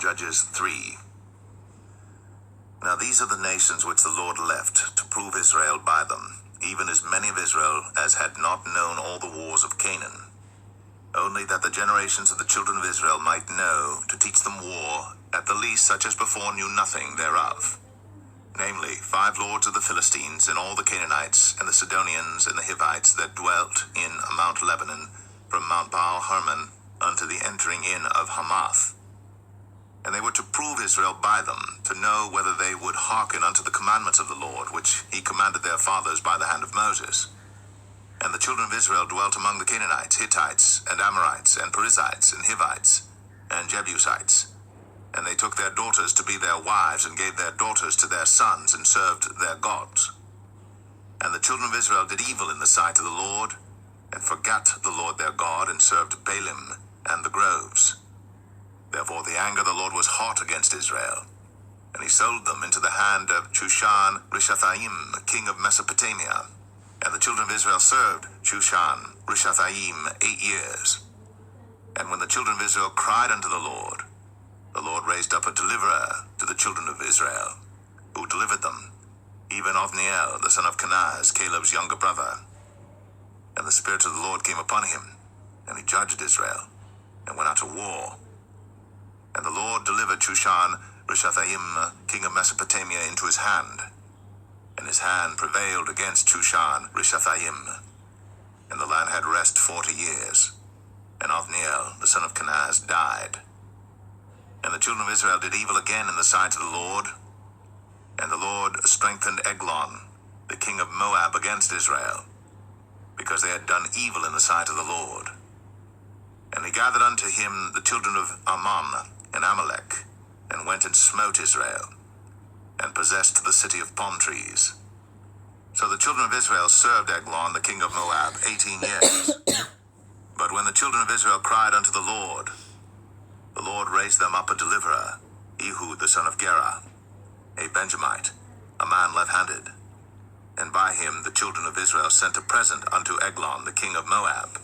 Judges 3. Now these are the nations which the Lord left to prove Israel by them, even as many of Israel as had not known all the wars of Canaan, only that the generations of the children of Israel might know, to teach them war, at the least such as before knew nothing thereof. Namely, 5 lords of the Philistines, and all the Canaanites, and the Sidonians, and the Hivites that dwelt in Mount Lebanon, from Mount Baal Hermon unto the entering in of Hamath. And they were to prove Israel by them, to know whether they would hearken unto the commandments of the Lord, which he commanded their fathers by the hand of Moses. And the children of Israel dwelt among the Canaanites, Hittites, and Amorites, and Perizzites, and Hivites, and Jebusites. And they took their daughters to be their wives, and gave their daughters to their sons, and served their gods. And the children of Israel did evil in the sight of the Lord, and forgat the Lord their God, and served Baalim and the groves. Therefore the anger of the Lord was hot against Israel, and he sold them into the hand of Chushan Rishathaim, king of Mesopotamia. And the children of Israel served Chushan Rishathaim 8 years. And when the children of Israel cried unto the Lord raised up a deliverer to the children of Israel, who delivered them, even Othniel, the son of Kenaz, Caleb's younger brother. And the Spirit of the Lord came upon him, and he judged Israel, and went out to war. And the Lord delivered Chushan Rishathaim, king of Mesopotamia, into his hand. And his hand prevailed against Chushan Rishathaim. And the land had rest 40 years. And Othniel, the son of Kenaz, died. And the children of Israel did evil again in the sight of the Lord. And the Lord strengthened Eglon, the king of Moab, against Israel, because they had done evil in the sight of the Lord. And he gathered unto him the children of Ammon and Amalek, and went and smote Israel, and possessed the city of palm trees. So the children of Israel served Eglon, the king of Moab, 18 years. But when the children of Israel cried unto the Lord raised them up a deliverer, Ehud the son of Gera, a Benjamite, a man left-handed. And by him the children of Israel sent a present unto Eglon, the king of Moab.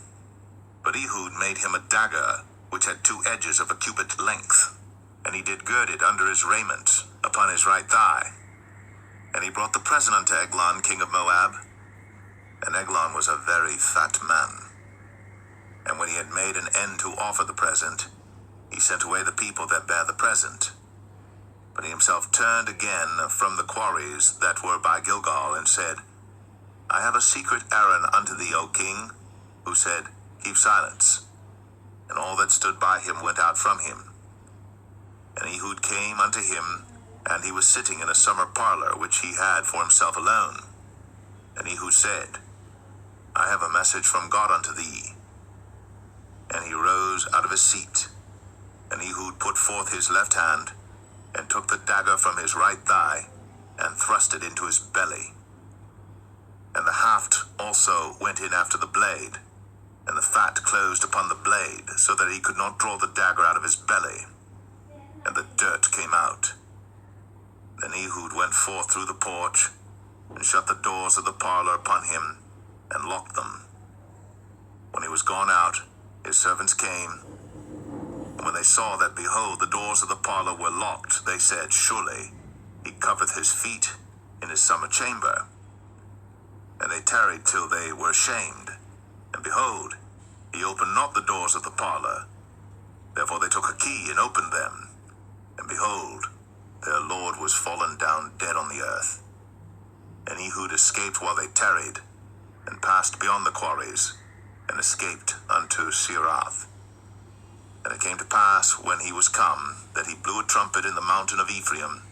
But Ehud made him a dagger, which had 2 edges of a cubit length, and he did gird it under his raiment, upon his right thigh. And he brought the present unto Eglon, king of Moab. And Eglon was a very fat man. And when he had made an end to offer the present, he sent away the people that bare the present. But he himself turned again from the quarries that were by Gilgal, and said, I have a secret errand unto thee, O king. Who said, Keep silence. And all that stood by him went out from him. And Ehud came unto him, and he was sitting in a summer parlor, which he had for himself alone. And Ehud said, I have a message from God unto thee. And he rose out of his seat. And Ehud put forth his left hand, and took the dagger from his right thigh, and thrust it into his belly. And the haft also went in after the blade, and the fat closed upon the blade, so that he could not draw the dagger out of his belly. And the dirt came out. Then Ehud went forth through the porch, and shut the doors of the parlor upon him, and locked them. When he was gone out, his servants came, and when they saw that, behold, the doors of the parlor were locked, they said, Surely he covereth his feet in his summer chamber. And they tarried till they were ashamed. And behold, he opened not the doors of the parlor. Therefore they took a key and opened them. And behold, their lord was fallen down dead on the earth. And Ehud escaped while they tarried, and passed beyond the quarries, and escaped unto Seirath. And it came to pass, when he was come, that he blew a trumpet in the mountain of Ephraim.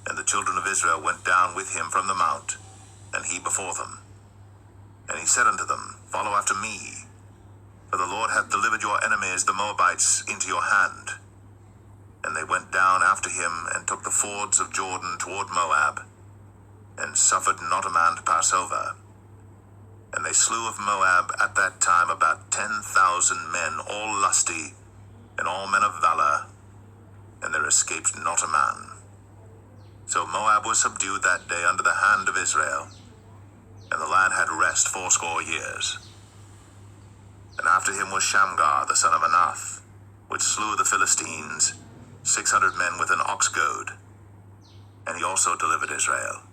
And the children of Israel went down with him from the mount, and he before them. And he said unto them, Follow after me, for the Lord hath delivered your enemies, the Moabites, into your hand. And they went down after him, and took the fords of Jordan toward Moab, and suffered not a man to pass over. And they slew of Moab at that time about 10,000 men, all lusty, and all men of valor, and there escaped not a man. So Moab was subdued that day under the hand of Israel, and the land had rest 80 years. And after him was Shamgar the son of Anath, which slew the Philistines 600 men with an ox goad. And he also delivered Israel.